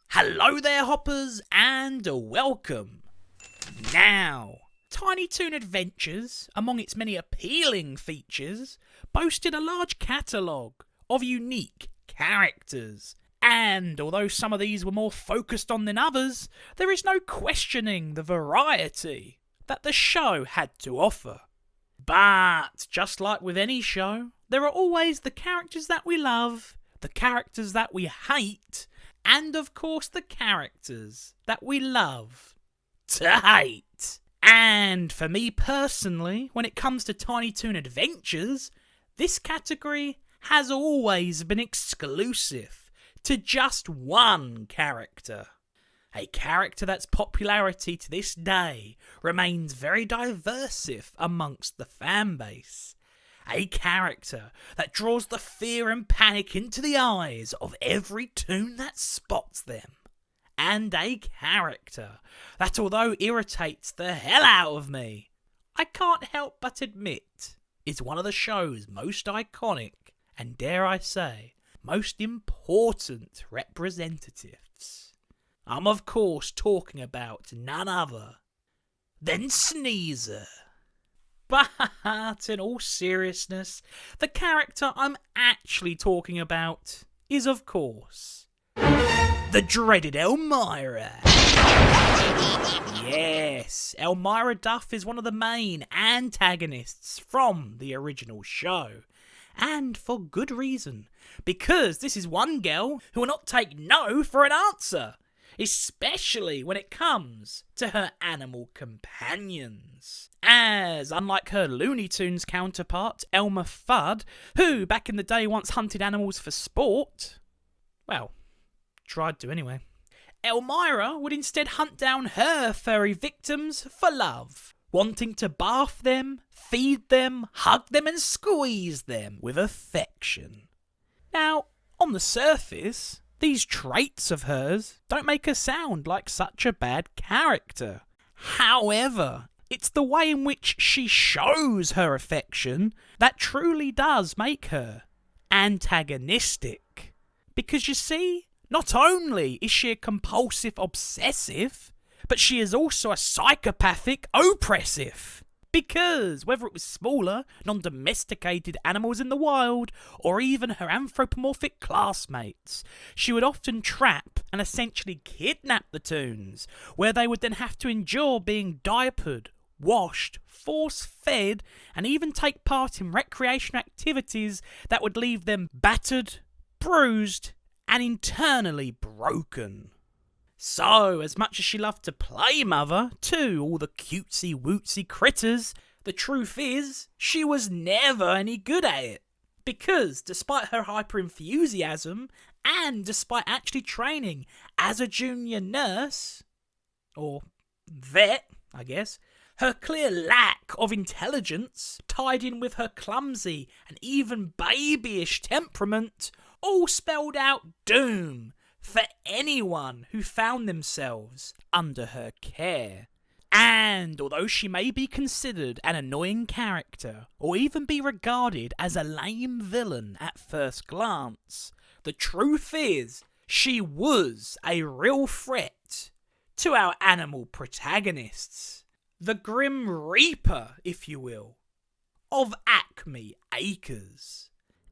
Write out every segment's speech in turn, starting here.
Hello there, hoppers, and welcome. Now, Tiny Toon Adventures, among its many appealing features, boasted a large catalogue of unique characters. And although some of these were more focused on than others, there is no questioning the variety that the show had to offer. But, just like with any show, there are always the characters that we love, the characters that we hate, and of course the characters that we love to hate. And for me personally, when it comes to Tiny Toon Adventures, this category has always been exclusive to just one character. A character that's popularity to this day remains very diverse amongst the fanbase. A character that draws the fear and panic into the eyes of every toon that spots them. And a character that, although irritates the hell out of me, I can't help but admit is one of the show's most iconic and, dare I say, most important representatives. I'm of course talking about none other than Sneezer. But in all seriousness, the character I'm actually talking about is, of course, the dreaded Elmyra. Yes, Elmyra Duff is one of the main antagonists from the original show. And for good reason, because this is one girl who will not take no for an answer, especially when it comes to her animal companions. As, unlike her Looney Tunes counterpart, Elmer Fudd, who back in the day once hunted animals for sport, well, tried to anyway, Elmyra would instead hunt down her furry victims for love, wanting to bath them, feed them, hug them and squeeze them with affection. Now, on the surface, these traits of hers don't make her sound like such a bad character. However, it's the way in which she shows her affection that truly does make her antagonistic. Because you see, not only is she a compulsive obsessive, but she is also a psychopathic oppressive. Because whether it was smaller, non-domesticated animals in the wild, or even her anthropomorphic classmates, she would often trap and essentially kidnap the toons, where they would then have to endure being diapered, washed, force-fed, and even take part in recreational activities that would leave them battered, bruised, and internally broken. So, as much as she loved to play mother to all the cutesy-wootsy critters, the truth is, she was never any good at it. Because, despite her hyper-enthusiasm, and despite actually training as a junior nurse, or vet, I guess, her clear lack of intelligence, tied in with her clumsy and even babyish temperament, all spelled out doom for anyone who found themselves under her care. And although she may be considered an annoying character, or even be regarded as a lame villain at first glance, the truth is, she was a real threat to our animal protagonists. The Grim Reaper, if you will, of Acme Acres.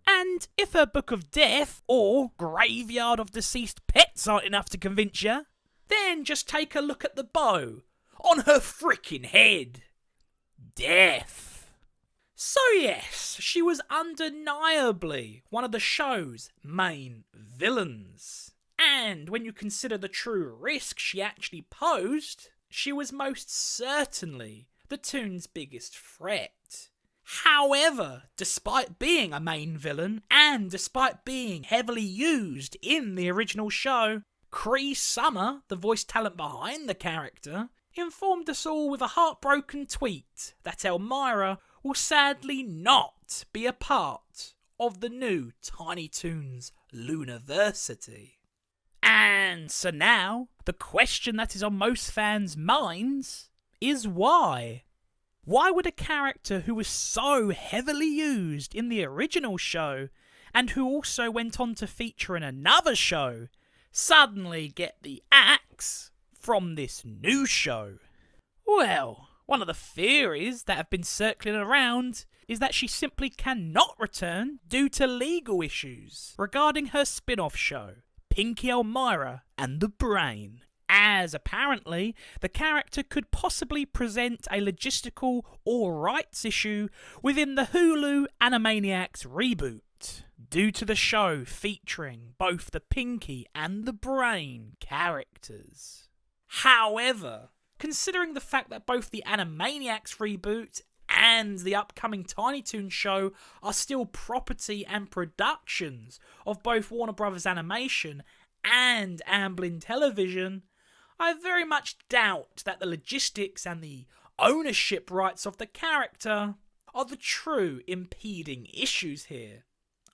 And if her Book of Death or Graveyard of Deceased Pets aren't enough to convince you, then just take a look at the bow on her frickin' head. Death. So yes, she was undeniably one of the show's main villains. And when you consider the true risk she actually posed, she was most certainly the toon's biggest threat. However, despite being a main villain, and despite being heavily used in the original show, Cree Summer, the voice talent behind the character, informed us all with a heartbroken tweet that Elmyra will sadly not be a part of the new Tiny Toons Looniversity. And so now, the question that is on most fans' minds is why? Why would a character who was so heavily used in the original show, and who also went on to feature in another show, suddenly get the axe from this new show? Well, one of the theories that have been circling around is that she simply cannot return due to legal issues regarding her spin-off show, Pinky Elmyra and the Brain, as apparently the character could possibly present a logistical or rights issue within the Hulu Animaniacs reboot, due to the show featuring both the Pinky and the Brain characters. However, considering the fact that both the Animaniacs reboot and the upcoming Tiny Toons show are still property and productions of both Warner Brothers Animation and Amblin Television, I very much doubt that the logistics and the ownership rights of the character are the true impeding issues here.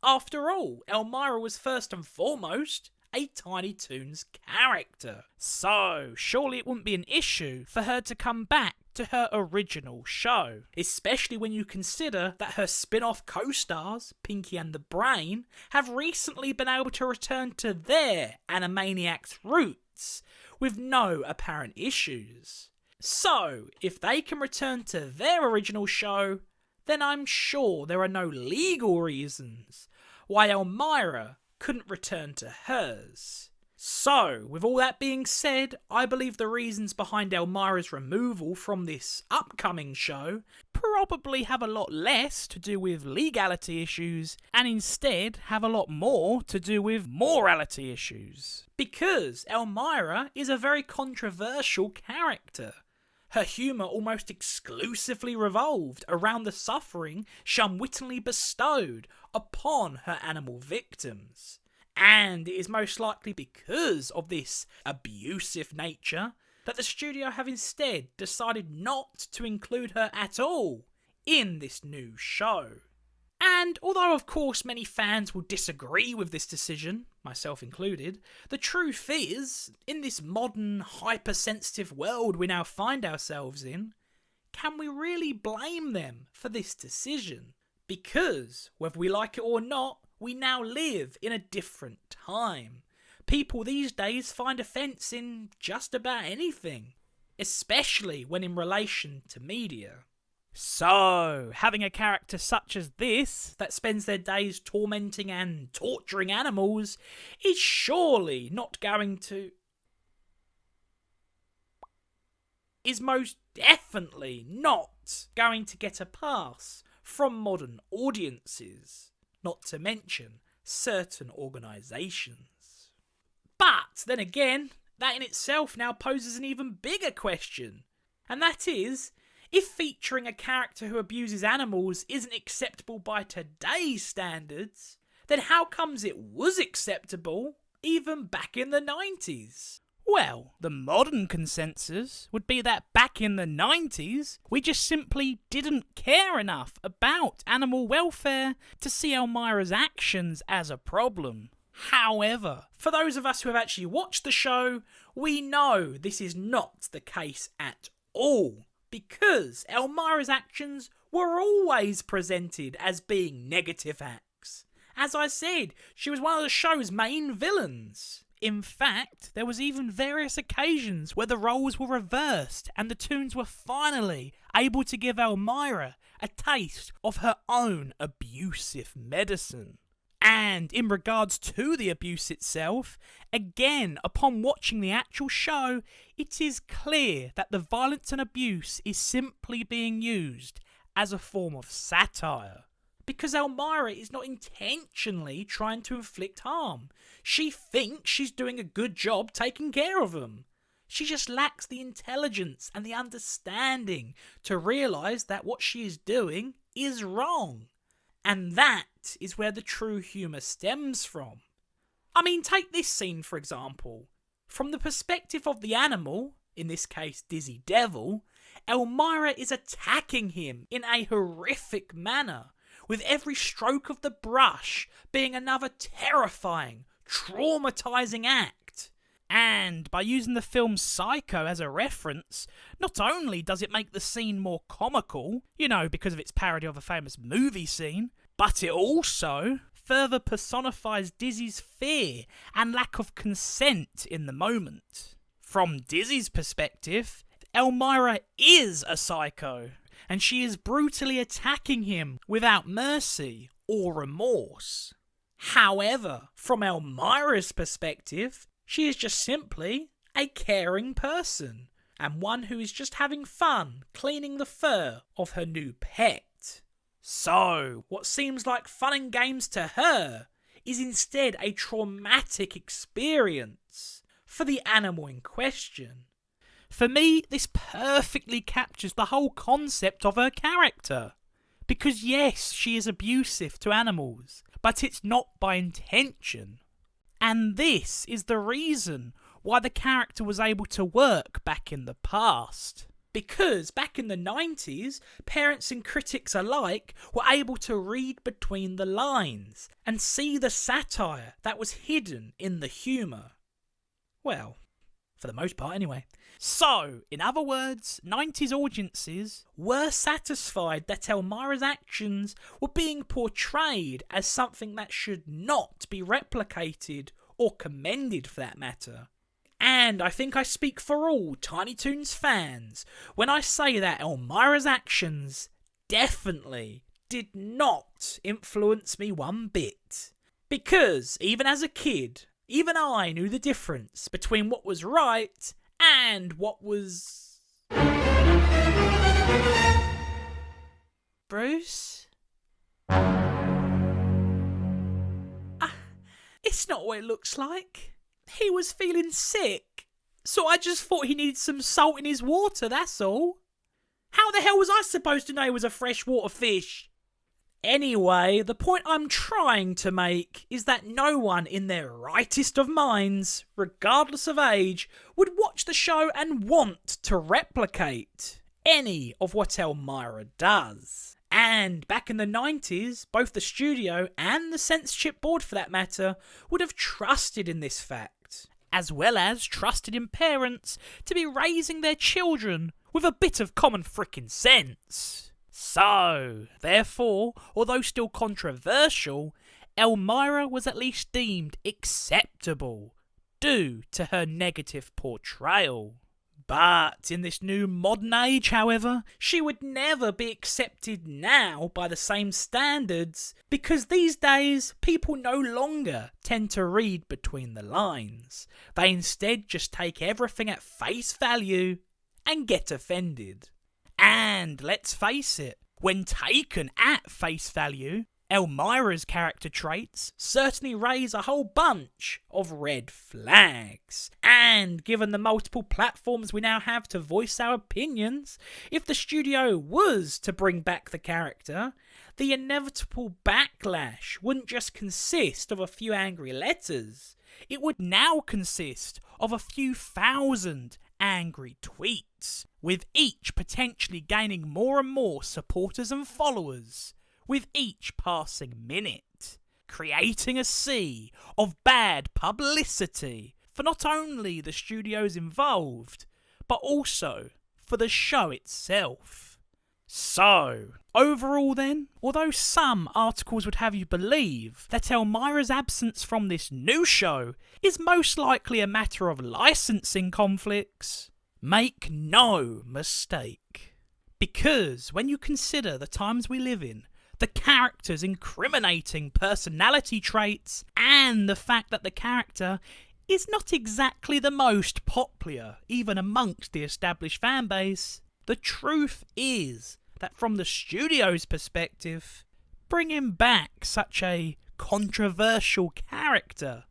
After all, Elmyra was first and foremost a Tiny Toons character, so surely it wouldn't be an issue for her to come back to her original show, especially when you consider that her spin-off co-stars, Pinky and the Brain, have recently been able to return to their Animaniacs roots with no apparent issues. So, if they can return to their original show, then I'm sure there are no legal reasons why Elmyra couldn't return to hers. So, with all that being said, I believe the reasons behind Elmyra's removal from this upcoming show probably have a lot less to do with legality issues and instead have a lot more to do with morality issues. Because Elmyra is a very controversial character. Her humour almost exclusively revolved around the suffering she unwittingly bestowed upon her animal victims. And it is most likely because of this abusive nature that the studio have instead decided not to include her at all in this new show. And although of course many fans will disagree with this decision, myself included, the truth is, in this modern hypersensitive world we now find ourselves in, can we really blame them for this decision? Because, whether we like it or not, we now live in a different time. People these days find offence in just about anything, especially when in relation to media. So, having a character such as this, that spends their days tormenting and torturing animals, is surely not going to... is most definitely not going to get a pass from modern audiences. Not to mention certain organisations. But then again, that in itself now poses an even bigger question. And that is, if featuring a character who abuses animals isn't acceptable by today's standards, then how comes it was acceptable even back in the 90s? Well, the modern consensus would be that back in the 90s, we just simply didn't care enough about animal welfare to see Elmyra's actions as a problem. However, for those of us who have actually watched the show, we know this is not the case at all, because Elmyra's actions were always presented as being negative acts. As I said, she was one of the show's main villains. In fact, there was even various occasions where the roles were reversed and the Toons were finally able to give Elmyra a taste of her own abusive medicine. And in regards to the abuse itself, again, upon watching the actual show, it is clear that the violence and abuse is simply being used as a form of satire. Because Elmyra is not intentionally trying to inflict harm. She thinks she's doing a good job taking care of them. She just lacks the intelligence and the understanding to realise that what she is doing is wrong. And that is where the true humour stems from. I mean, take this scene for example. From the perspective of the animal, in this case Dizzy Devil, Elmyra is attacking him in a horrific manner, with every stroke of the brush being another terrifying, traumatising act. And by using the film Psycho as a reference, not only does it make the scene more comical, because of its parody of a famous movie scene, but it also further personifies Dizzy's fear and lack of consent in the moment. From Dizzy's perspective, Elmyra is a psycho, and she is brutally attacking him without mercy or remorse. However, from Elmyra's perspective, she is just simply a caring person, and one who is just having fun cleaning the fur of her new pet. So, what seems like fun and games to her is instead a traumatic experience for the animal in question. For me, this perfectly captures the whole concept of her character. Because yes, she is abusive to animals, but it's not by intention. And this is the reason why the character was able to work back in the past. Because back in the 90s, parents and critics alike were able to read between the lines and see the satire that was hidden in the humour. Well, for the most part anyway. So, in other words, 90s audiences were satisfied that Elmyra's actions were being portrayed as something that should not be replicated or commended for that matter. And I think I speak for all Tiny Toons fans when I say that Elmyra's actions definitely did not influence me one bit. Because even as a kid, even I knew the difference between what was right and what was... Bruce? It's not what it looks like. He was feeling sick, so I just thought he needed some salt in his water, that's all. How the hell was I supposed to know he was a freshwater fish? Anyway, the point I'm trying to make is that no one in their rightest of minds, regardless of age, would watch the show and want to replicate any of what Elmyra does. And back in the 90s, both the studio and the censorship board for that matter would have trusted in this fact, as well as trusted in parents to be raising their children with a bit of common frickin' sense. So, therefore, although still controversial, Elmyra was at least deemed acceptable due to her negative portrayal. But in this new modern age, however, she would never be accepted now by the same standards, because these days people no longer tend to read between the lines. They instead just take everything at face value and get offended. And let's face it, when taken at face value, Elmyra's character traits certainly raise a whole bunch of red flags. And given the multiple platforms we now have to voice our opinions, if the studio was to bring back the character, the inevitable backlash wouldn't just consist of a few angry letters. It would now consist of a few thousand angry tweets, with each potentially gaining more and more supporters and followers with each passing minute, creating a sea of bad publicity for not only the studios involved, but also for the show itself. So, overall then, although some articles would have you believe that Elmyra's absence from this new show is most likely a matter of licensing conflicts, make no mistake. Because when you consider the times we live in, the character's incriminating personality traits, and the fact that the character is not exactly the most popular, even amongst the established fanbase, the truth is that from the studio's perspective, bringing back such a controversial character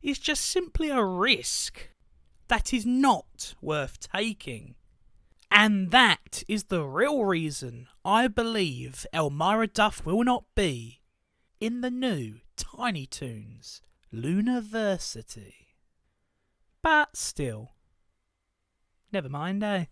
is just simply a risk that is not worth taking. And that is the real reason I believe Elmyra Duff will not be in the new Tiny Toons Looniversity. But still, never mind, eh?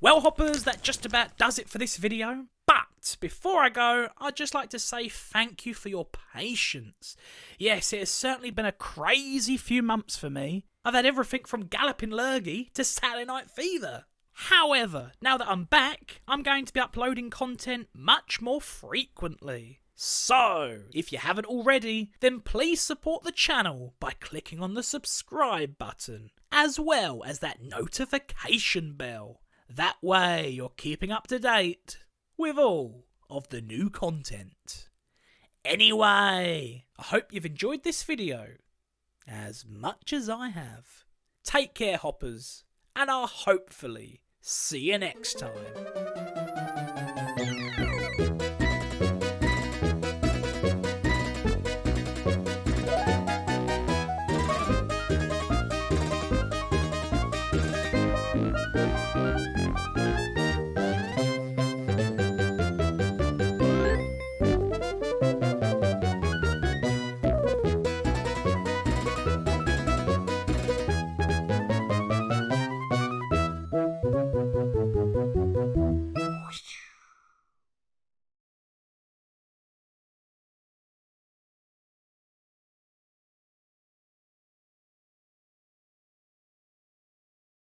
Well, hoppers, that just about does it for this video. But before I go, I'd just like to say thank you for your patience. Yes, it has certainly been a crazy few months for me, I've had everything from Galloping Lurgy to Saturday Night Fever. However, now that I'm back, I'm going to be uploading content much more frequently. So, if you haven't already, then please support the channel by clicking on the subscribe button, as well as that notification bell. That way you're keeping up to date with all of the new content. Anyway, I hope you've enjoyed this video as much as I have. Take care, hoppers, and I'll hopefully see you next time.